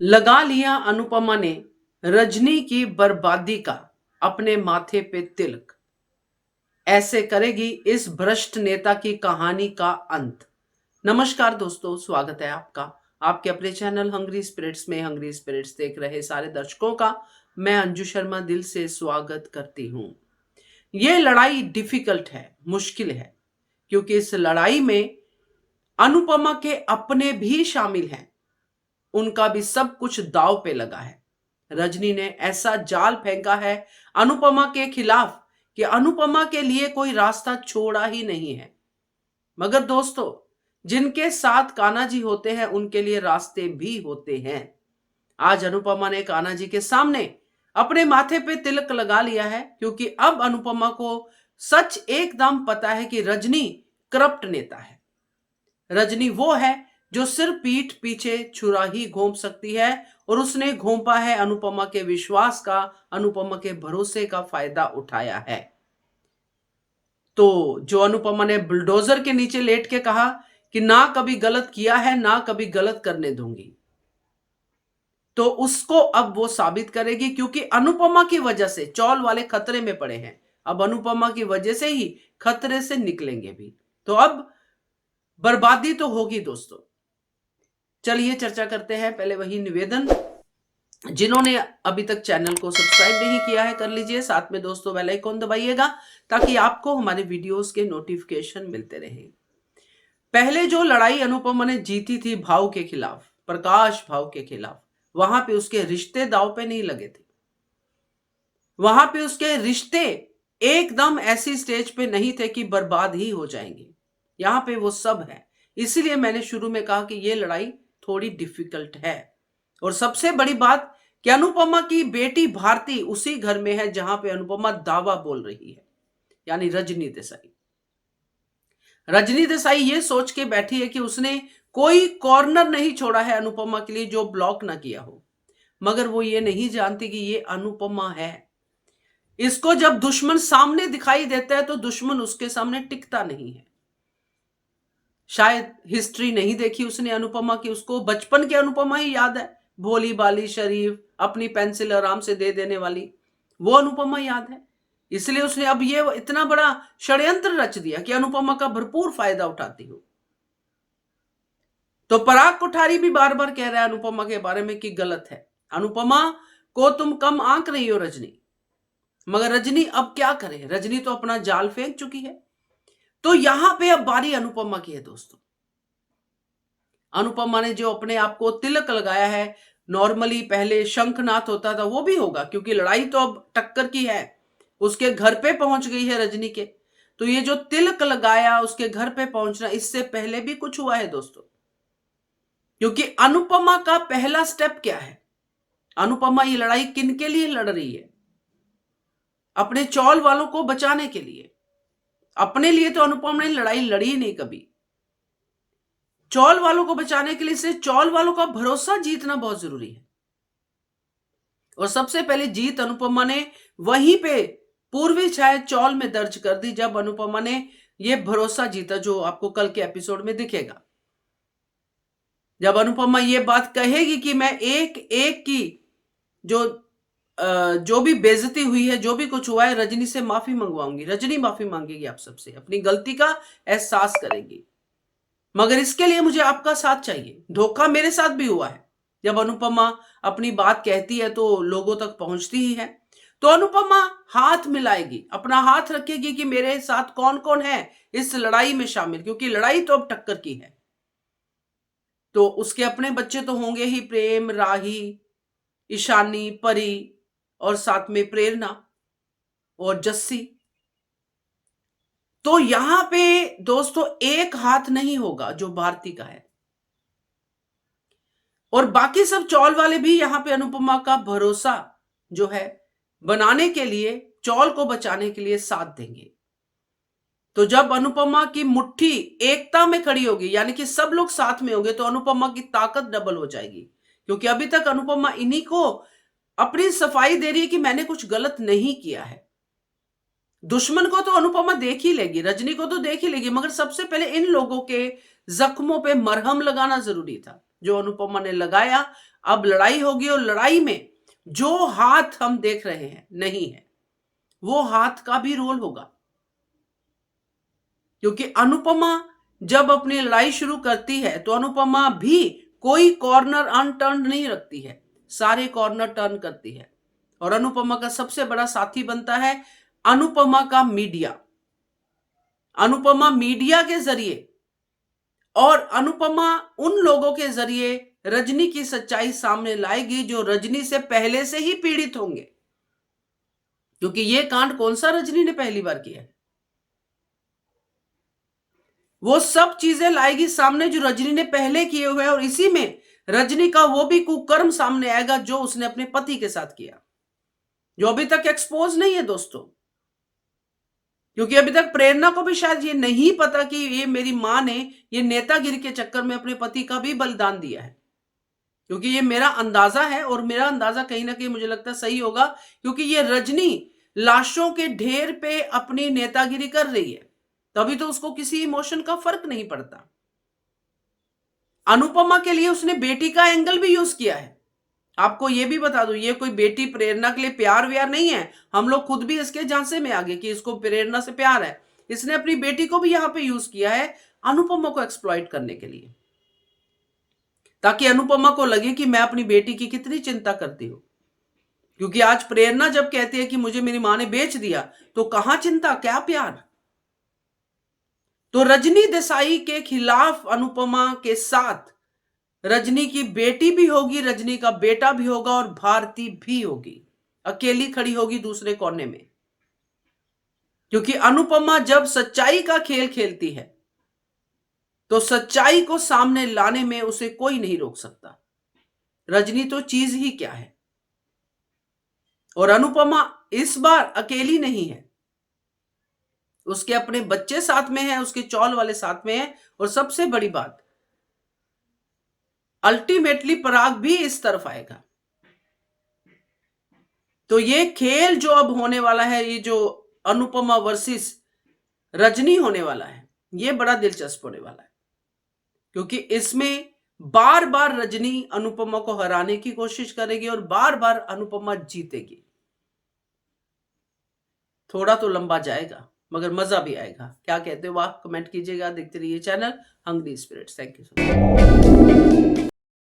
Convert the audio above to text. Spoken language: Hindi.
लगा लिया अनुपमा ने रजनी की बर्बादी का अपने माथे पे तिलक। ऐसे करेगी इस भ्रष्ट नेता की कहानी का अंत। नमस्कार दोस्तों, स्वागत है आपका आपके अपने चैनल हंग्री स्पिरिट्स में। हंग्री स्पिरिट्स देख रहे सारे दर्शकों का मैं अंजू शर्मा दिल से स्वागत करती हूं। यह लड़ाई डिफिकल्ट है, मुश्किल है, क्योंकि इस लड़ाई में अनुपमा के अपने भी शामिल हैं। उनका भी सब कुछ दांव पे लगा है। रजनी ने ऐसा जाल फेंका है अनुपमा के खिलाफ कि अनुपमा के लिए कोई रास्ता छोड़ा ही नहीं है। मगर दोस्तों, जिनके साथ कान्हा जी होते हैं उनके लिए रास्ते भी होते हैं। आज अनुपमा ने कान्हा जी के सामने अपने माथे पे तिलक लगा लिया है, क्योंकि अब अनुपमा को सच एकदम पता है कि रजनी करप्ट नेता है। रजनी वो है जो सिर्फ पीठ पीछे छुरा ही घोंप सकती है, और उसने घोंपा है अनुपमा के विश्वास का, अनुपमा के भरोसे का फायदा उठाया है। तो जो अनुपमा ने बुलडोजर के नीचे लेट के कहा कि ना कभी गलत किया है ना कभी गलत करने दूंगी, तो उसको अब वो साबित करेगी, क्योंकि अनुपमा की वजह से चौल वाले खतरे में पड़े हैं। अब अनुपमा की वजह से ही खतरे से निकलेंगे भी। तो अब बर्बादी तो होगी दोस्तों। चलिए चर्चा करते हैं। पहले वही निवेदन, जिन्होंने अभी तक चैनल को सब्सक्राइब नहीं किया है कर लीजिए, साथ में दोस्तों बेल आइकन दबाइएगा ताकि आपको हमारे वीडियोस के नोटिफिकेशन मिलते रहें। पहले जो लड़ाई अनुपमा ने जीती थी भाव के खिलाफ, प्रकाश भाव के खिलाफ, वहां पे उसके रिश्ते दांव पे नहीं लगे थे। वहां पे उसके रिश्ते एकदम ऐसी स्टेज पे नहीं थे कि बर्बाद ही हो जाएंगे। यहां पे वो सब है। इसीलिए मैंने शुरू में कहा कि ये लड़ाई थोड़ी डिफिकल्ट है। और सबसे बड़ी बात कि अनुपमा की बेटी भारती उसी घर में है जहां पे अनुपमा दावा बोल रही है, यानी रजनी देसाई। रजनी देसाई ये सोच के बैठी है कि उसने कोई कॉर्नर नहीं छोड़ा है अनुपमा के लिए जो ब्लॉक ना किया हो, मगर वो ये नहीं जानती कि ये अनुपमा है। इसको जब दुश्मन सामने दिखाई देता है तो दुश्मन उसके सामने टिकता नहीं है। शायद हिस्ट्री नहीं देखी उसने अनुपमा की, उसको बचपन की अनुपमा ही याद है, भोली बाली शरीफ, अपनी पेंसिल आराम से दे देने वाली, वो अनुपमा याद है। इसलिए उसने अब ये इतना बड़ा षड्यंत्र रच दिया कि अनुपमा का भरपूर फायदा उठाती हो। तो पराग कोठारी भी बार बार कह रहा है अनुपमा के बारे में कि गलत है, अनुपमा को तुम कम आंक रही हो रजनी। मगर रजनी अब क्या करे, रजनी तो अपना जाल फेंक चुकी है। तो यहां पे अब बारी अनुपमा की है दोस्तों। अनुपमा ने जो अपने आप को तिलक लगाया है, नॉर्मली पहले शंखनाद होता था, वो भी होगा, क्योंकि लड़ाई तो अब टक्कर की है। उसके घर पे पहुंच गई है रजनी के, तो ये जो तिलक लगाया उसके घर पे पहुंचना, इससे पहले भी कुछ हुआ है दोस्तों। क्योंकि अनुपमा का पहला स्टेप क्या है, अनुपमा ये लड़ाई किन के लिए लड़ रही है? अपने चौल वालों को बचाने के लिए। अपने लिए तो अनुपमा ने लड़ाई लड़ी नहीं कभी। चौल वालों को बचाने के लिए से चौल वालों का भरोसा जीतना बहुत जरूरी है। और सबसे पहले जीत अनुपमा ने वहीं पे पूर्वी छाया चौल में दर्ज कर दी, जब अनुपमा ने यह भरोसा जीता, जो आपको कल के एपिसोड में दिखेगा। जब अनुपमा ये बात कहेगी कि मैं एक एक की जो भी बेइज्जती हुई है, जो भी कुछ हुआ है, रजनी से माफी मंगवाऊंगी। रजनी माफी मांगेगी आप सबसे, अपनी गलती का एहसास करेगी। मगर इसके लिए मुझे आपका साथ चाहिए। धोखा मेरे साथ भी हुआ है। जब अनुपमा अपनी बात कहती है तो लोगों तक पहुंचती ही है। तो अनुपमा हाथ मिलाएगी, अपना हाथ रखेगी कि मेरे साथ कौन कौन है इस लड़ाई में शामिल, क्योंकि लड़ाई तो अब टक्कर की है। तो उसके अपने बच्चे तो होंगे ही, प्रेम, राही, ईशानी, परी, और साथ में प्रेरणा और जस्सी। तो यहां पे दोस्तों एक हाथ नहीं होगा जो भारती का है, और बाकी सब चौल वाले भी यहां पे अनुपमा का भरोसा जो है बनाने के लिए, चौल को बचाने के लिए साथ देंगे। तो जब अनुपमा की मुट्ठी एकता में खड़ी होगी, यानी कि सब लोग साथ में होंगे, तो अनुपमा की ताकत डबल हो जाएगी। क्योंकि अभी तक अनुपमा इन्हीं को अपनी सफाई दे रही है कि मैंने कुछ गलत नहीं किया है। दुश्मन को तो अनुपमा देख ही लेगी, रजनी को तो देख ही लेगी, मगर सबसे पहले इन लोगों के जख्मों पे मरहम लगाना जरूरी था। जो अनुपमा ने लगाया। अब लड़ाई होगी और लड़ाई में जो हाथ हम देख रहे हैं नहीं है, वो हाथ का भी रोल होगा। क्योंकि अनुपमा जब अपनी लड़ाई शुरू करती है तो अनुपमा भी कोई कॉर्नर अनटर्न नहीं रखती है, सारे कॉर्नर टर्न करती है। और अनुपमा का सबसे बड़ा साथी बनता है अनुपमा का मीडिया। अनुपमा मीडिया के जरिए और अनुपमा उन लोगों के जरिए रजनी की सच्चाई सामने लाएगी जो रजनी से पहले से ही पीड़ित होंगे। क्योंकि यह कांड कौन सा रजनी ने पहली बार किया है, वो सब चीजें लाएगी सामने जो रजनी ने पहले किए हुए हैं। और इसी में रजनी का वो भी कुकर्म सामने आएगा जो उसने अपने पति के साथ किया, जो अभी तक एक्सपोज नहीं है दोस्तों। क्योंकि अभी तक प्रेरणा को भी शायद ये नहीं पता कि ये मेरी मां ने ये नेतागिरी के चक्कर में अपने पति का भी बलिदान दिया है। क्योंकि ये मेरा अंदाजा है और मेरा अंदाजा कहीं ना कहीं मुझे लगता है सही होगा, क्योंकि ये रजनी लाशों के ढेर पे अपनी नेतागिरी कर रही है, तभी तो उसको किसी इमोशन का फर्क नहीं पड़ता। अनुपमा के लिए उसने बेटी का एंगल भी यूज किया है। आपको ये भी बता दूं, ये कोई बेटी प्रेरणा के लिए प्यार व्यार नहीं है। हम लोग खुद भी इसके झांसे में आ गए कि इसको प्रेरणा से प्यार है। इसने अपनी बेटी को भी यहां पे यूज किया है अनुपमा को एक्सप्लॉइट करने के लिए, ताकि अनुपमा को लगे कि मैं अपनी बेटी की कितनी चिंता करती हूं। क्योंकि आज प्रेरणा जब कहती है कि मुझे मेरी मां ने बेच दिया, तो कहां चिंता, क्या प्यार। तो रजनी देसाई के खिलाफ अनुपमा के साथ रजनी की बेटी भी होगी, रजनी का बेटा भी होगा और भारती भी होगी, अकेली खड़ी होगी दूसरे कोने में। क्योंकि अनुपमा जब सच्चाई का खेल खेलती है तो सच्चाई को सामने लाने में उसे कोई नहीं रोक सकता। रजनी तो चीज ही क्या है। और अनुपमा इस बार अकेली नहीं है, उसके अपने बच्चे साथ में है, उसके चौल वाले साथ में है। और सबसे बड़ी बात, अल्टीमेटली पराग भी इस तरफ आएगा। तो ये खेल जो अब होने वाला है, ये जो अनुपमा वर्सेस रजनी होने वाला है, ये बड़ा दिलचस्प होने वाला है। क्योंकि इसमें बार बार रजनी अनुपमा को हराने की कोशिश करेगी और बार बार अनुपमा जीतेगी। थोड़ा तो लंबा जाएगा मगर मजा भी आएगा। क्या कहते हो आप, कमेंट कीजिएगा। देखते रहिए channel hungry spirits. Thank you so much.